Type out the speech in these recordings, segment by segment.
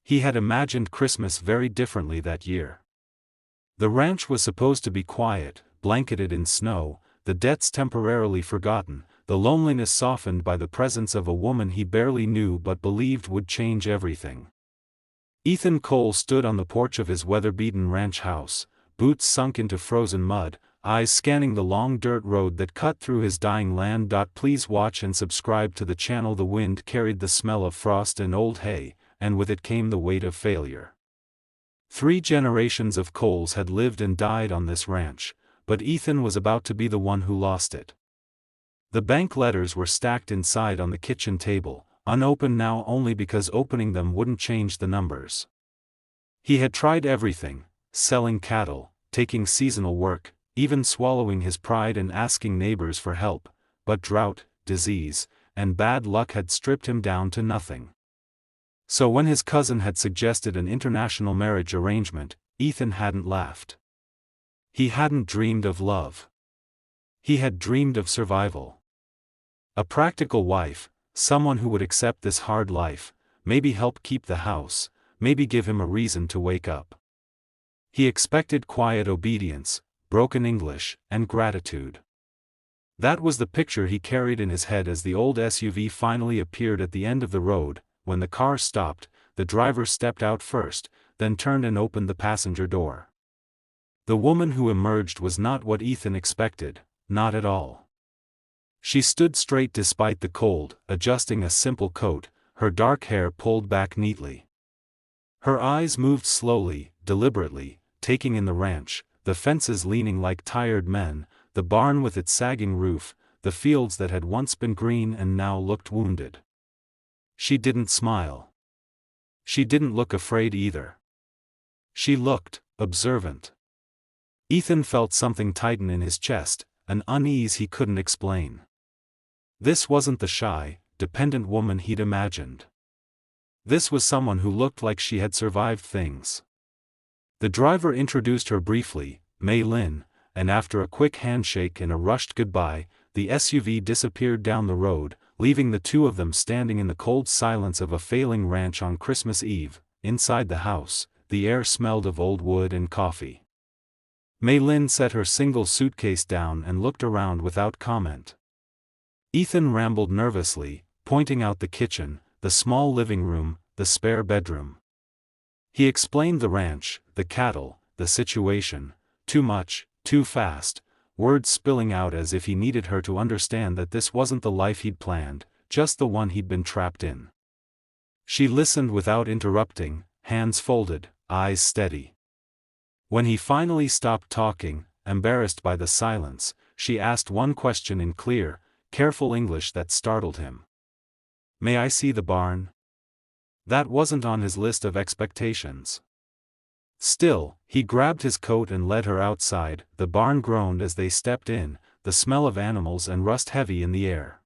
He had imagined Christmas very differently that year. The ranch was supposed to be quiet, blanketed in snow, the debts temporarily forgotten, the loneliness softened by the presence of a woman he barely knew but believed would change everything. Ethan Cole stood on the porch of his weather-beaten ranch house, boots sunk into frozen mud, eyes scanning the long dirt road that cut through his dying land. Please watch and subscribe to the channel. The wind carried the smell of frost and old hay, and with it came the weight of failure. 3 generations of Coles had lived and died on this ranch, but Ethan was about to be the one who lost it. The bank letters were stacked inside on the kitchen table, unopened now only because opening them wouldn't change the numbers. He had tried everything, selling cattle, taking seasonal work, even swallowing his pride and asking neighbors for help, but drought, disease, and bad luck had stripped him down to nothing. So when his cousin had suggested an international marriage arrangement, Ethan hadn't laughed. He hadn't dreamed of love. He had dreamed of survival. A practical wife, someone who would accept this hard life, maybe help keep the house, maybe give him a reason to wake up. He expected quiet obedience, broken English, and gratitude. That was the picture he carried in his head as the old SUV finally appeared at the end of the road. When the car stopped, the driver stepped out first, then turned and opened the passenger door. The woman who emerged was not what Ethan expected, not at all. She stood straight despite the cold, adjusting a simple coat, her dark hair pulled back neatly. Her eyes moved slowly, deliberately, taking in the ranch, the fences leaning like tired men, the barn with its sagging roof, the fields that had once been green and now looked wounded. She didn't smile. She didn't look afraid either. She looked observant. Ethan felt something tighten in his chest, an unease he couldn't explain. This wasn't the shy, dependent woman he'd imagined. This was someone who looked like she had survived things. The driver introduced her briefly, Mei Lin, and after a quick handshake and a rushed goodbye, the SUV disappeared down the road, leaving the two of them standing in the cold silence of a failing ranch on Christmas Eve. Inside the house, the air smelled of old wood and coffee. Mei Lin set her single suitcase down and looked around without comment. Ethan rambled nervously, pointing out the kitchen, the small living room, the spare bedroom. He explained the ranch, the cattle, the situation, too much, too fast, words spilling out as if he needed her to understand that this wasn't the life he'd planned, just the one he'd been trapped in. She listened without interrupting, hands folded, eyes steady. When he finally stopped talking, embarrassed by the silence, she asked one question in clear, careful English that startled him. "May I see the barn?" That wasn't on his list of expectations. Still, he grabbed his coat and led her outside. The barn groaned as they stepped in, the smell of animals and rust heavy in the air.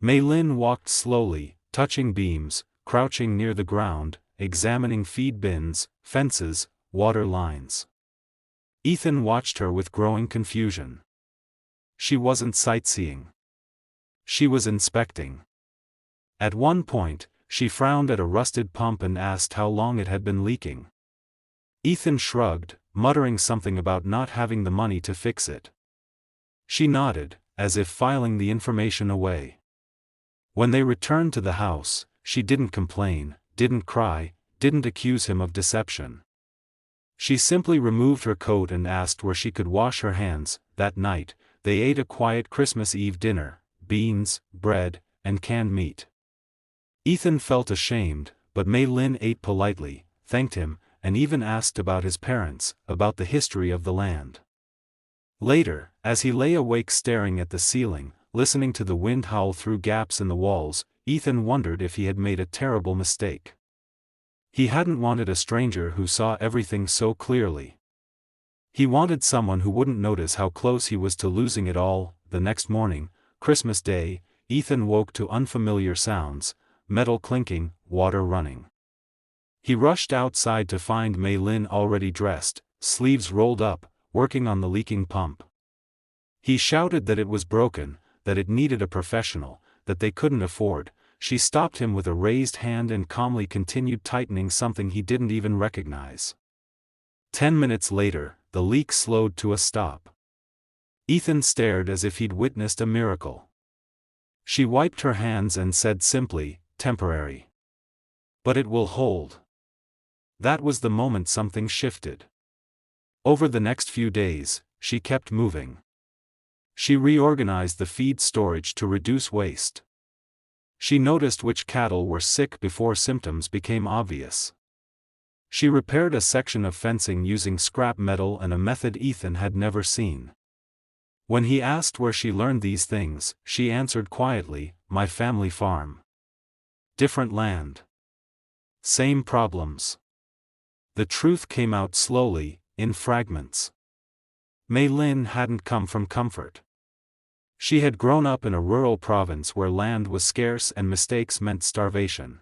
Mei Lin walked slowly, touching beams, crouching near the ground, examining feed bins, fences, water lines. Ethan watched her with growing confusion. She wasn't sightseeing. She was inspecting. At one point, she frowned at a rusted pump and asked how long it had been leaking. Ethan shrugged, muttering something about not having the money to fix it. She nodded, as if filing the information away. When they returned to the house, she didn't complain, didn't cry, didn't accuse him of deception. She simply removed her coat and asked where she could wash her hands. That night, they ate a quiet Christmas Eve dinner, beans, bread, and canned meat. Ethan felt ashamed, but Mei Lin ate politely, thanked him, and even asked about his parents, about the history of the land. Later, as he lay awake staring at the ceiling, listening to the wind howl through gaps in the walls, Ethan wondered if he had made a terrible mistake. He hadn't wanted a stranger who saw everything so clearly. He wanted someone who wouldn't notice how close he was to losing it all. The next morning, Christmas Day, Ethan woke to unfamiliar sounds, metal clinking, water running. He rushed outside to find Mei Lin already dressed, sleeves rolled up, working on the leaking pump. He shouted that it was broken, that it needed a professional, that they couldn't afford she stopped him with a raised hand and calmly continued tightening something he didn't even recognize. 10 minutes later, the leak slowed to a stop. Ethan stared as if he'd witnessed a miracle. She wiped her hands and said simply, "Temporary. But it will hold." That was the moment something shifted. Over the next few days, she kept moving. She reorganized the feed storage to reduce waste. She noticed which cattle were sick before symptoms became obvious. She repaired a section of fencing using scrap metal and a method Ethan had never seen. When he asked where she learned these things, she answered quietly, "My family farm." Different land. Same problems. The truth came out slowly, in fragments. Mei Lin hadn't come from comfort. She had grown up in a rural province where land was scarce and mistakes meant starvation.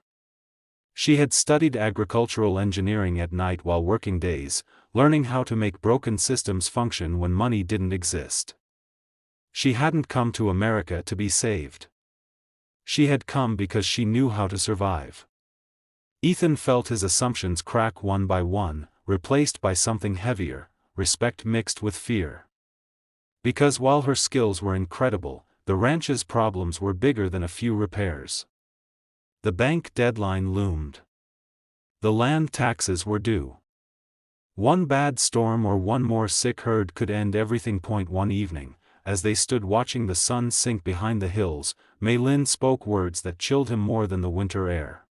She had studied agricultural engineering at night while working days, learning how to make broken systems function when money didn't exist. She hadn't come to America to be saved. She had come because she knew how to survive. Ethan felt his assumptions crack one by one, replaced by something heavier, respect mixed with fear. Because while her skills were incredible, the ranch's problems were bigger than a few repairs. The bank deadline loomed. The land taxes were due. One bad storm or one more sick herd could end everything. One evening, as they stood watching the sun sink behind the hills, Mei Lin spoke words that chilled him more than the winter air.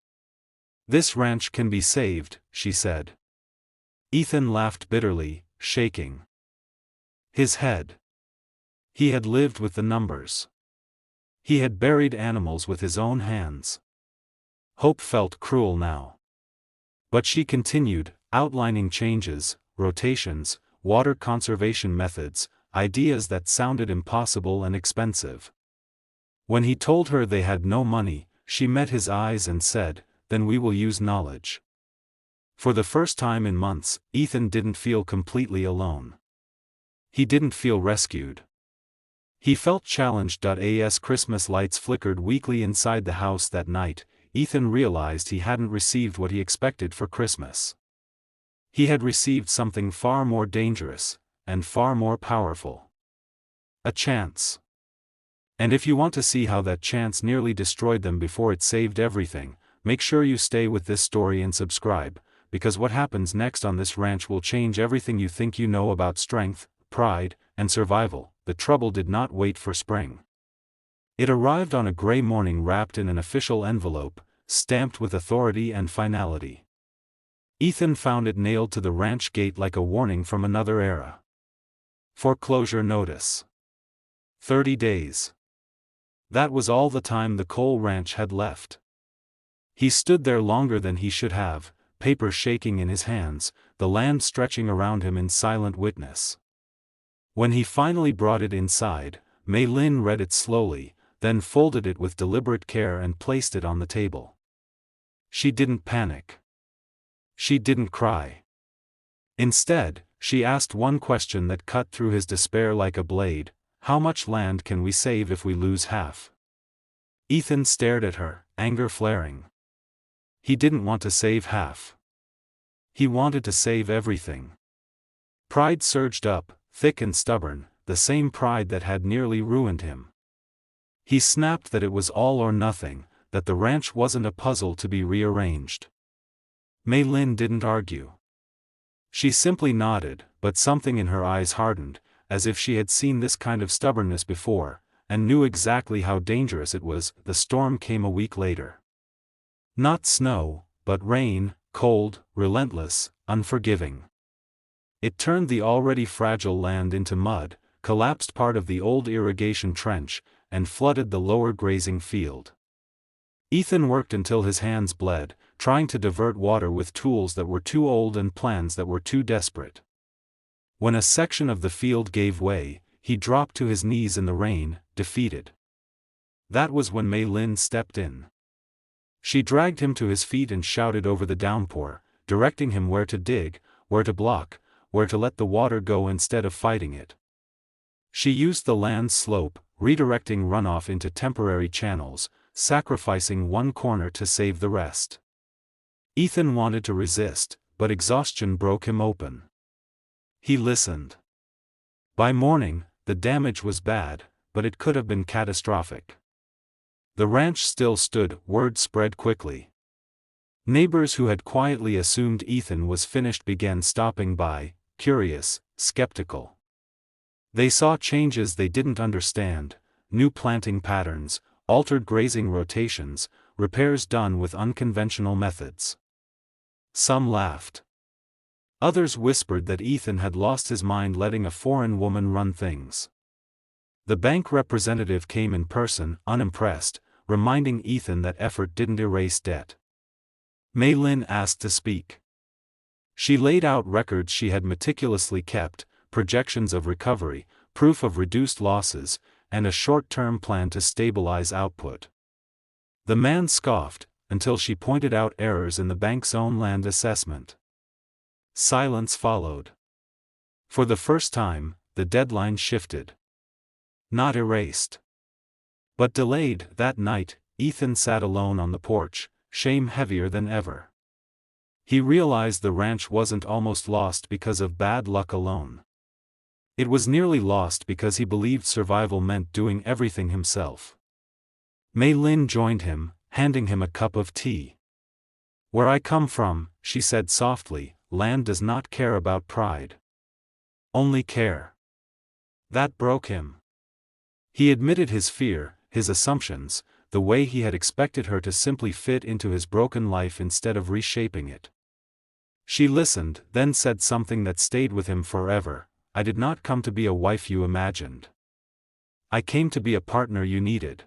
"This ranch can be saved," she said. Ethan laughed bitterly, shaking his head. He had lived with the numbers. He had buried animals with his own hands. Hope felt cruel now. But she continued, outlining changes, rotations, water conservation methods, ideas that sounded impossible and expensive. When he told her they had no money, she met his eyes and said, "Then we will use knowledge." For the first time in months, Ethan didn't feel completely alone. He didn't feel rescued. He felt challenged. As Christmas lights flickered weakly inside the house that night, Ethan realized he hadn't received what he expected for Christmas. He had received something far more dangerous, and far more powerful. A chance. And if you want to see how that chance nearly destroyed them before it saved everything, make sure you stay with this story and subscribe, because what happens next on this ranch will change everything you think you know about strength, pride, and survival. The trouble did not wait for spring. It arrived on a gray morning wrapped in an official envelope, stamped with authority and finality. Ethan found it nailed to the ranch gate like a warning from another era. Foreclosure notice. 30 days. That was all the time the coal ranch had left. He stood there longer than he should have, paper shaking in his hands, the land stretching around him in silent witness. When he finally brought it inside, Mei Lin read it slowly, then folded it with deliberate care and placed it on the table. She didn't panic. She didn't cry. Instead, she asked one question that cut through his despair like a blade: how much land can we save if we lose half? Ethan stared at her, anger flaring. He didn't want to save half. He wanted to save everything. Pride surged up, thick and stubborn, the same pride that had nearly ruined him. He snapped that it was all or nothing, that the ranch wasn't a puzzle to be rearranged. Mei Lin didn't argue. She simply nodded, but something in her eyes hardened, as if she had seen this kind of stubbornness before, and knew exactly how dangerous it was. The storm came a week later. Not snow, but rain, cold, relentless, unforgiving. It turned the already fragile land into mud, collapsed part of the old irrigation trench, and flooded the lower grazing field. Ethan worked until his hands bled, trying to divert water with tools that were too old and plans that were too desperate. When a section of the field gave way, he dropped to his knees in the rain, defeated. That was when Mei Lin stepped in. She dragged him to his feet and shouted over the downpour, directing him where to dig, where to block, where to let the water go instead of fighting it. She used the land's slope, redirecting runoff into temporary channels, sacrificing one corner to save the rest. Ethan wanted to resist, but exhaustion broke him open. He listened. By morning, the damage was bad, but it could have been catastrophic. The ranch still stood, word spread quickly. Neighbors who had quietly assumed Ethan was finished began stopping by, curious, skeptical. They saw changes they didn't understand, new planting patterns, altered grazing rotations, repairs done with unconventional methods. Some laughed. Others whispered that Ethan had lost his mind letting a foreign woman run things. The bank representative came in person, unimpressed, reminding Ethan that effort didn't erase debt. Mei Lin asked to speak. She laid out records she had meticulously kept, projections of recovery, proof of reduced losses, and a short-term plan to stabilize output. The man scoffed, until she pointed out errors in the bank's own land assessment. Silence followed. For the first time, the deadline shifted. Not erased, but delayed. That night, Ethan sat alone on the porch, shame heavier than ever. He realized the ranch wasn't almost lost because of bad luck alone. It was nearly lost because he believed survival meant doing everything himself. Mei Lin joined him, handing him a cup of tea. "Where I come from," she said softly, "land does not care about pride. Only care." That broke him. He admitted his fear, his assumptions, the way he had expected her to simply fit into his broken life instead of reshaping it. She listened, then said something that stayed with him forever. "I did not come to be a wife you imagined. I came to be a partner you needed."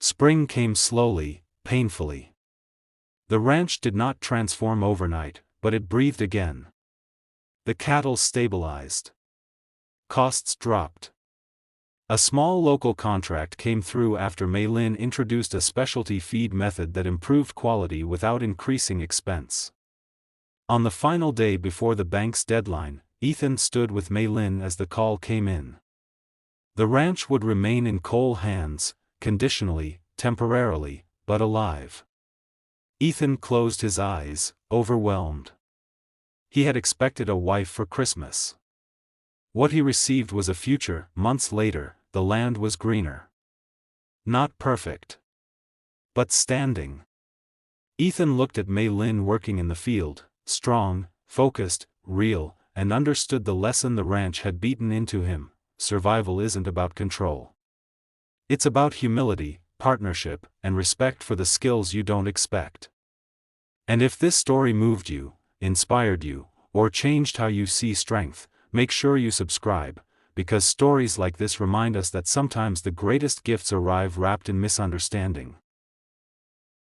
Spring came slowly, painfully. The ranch did not transform overnight, but it breathed again. The cattle stabilized. Costs dropped. A small local contract came through after Mei Lin introduced a specialty feed method that improved quality without increasing expense. On the final day before the bank's deadline, Ethan stood with Mei Lin as the call came in. The ranch would remain in Cole hands, conditionally, temporarily, but alive. Ethan closed his eyes, overwhelmed. He had expected a wife for Christmas. What he received was a future. Months later, the land was greener. Not perfect, but standing. Ethan looked at Mei Lin working in the field, strong, focused, real, and understood the lesson the ranch had beaten into him: survival isn't about control. It's about humility, partnership, and respect for the skills you don't expect. And if this story moved you, inspired you, or changed how you see strength, make sure you subscribe, because stories like this remind us that sometimes the greatest gifts arrive wrapped in misunderstanding.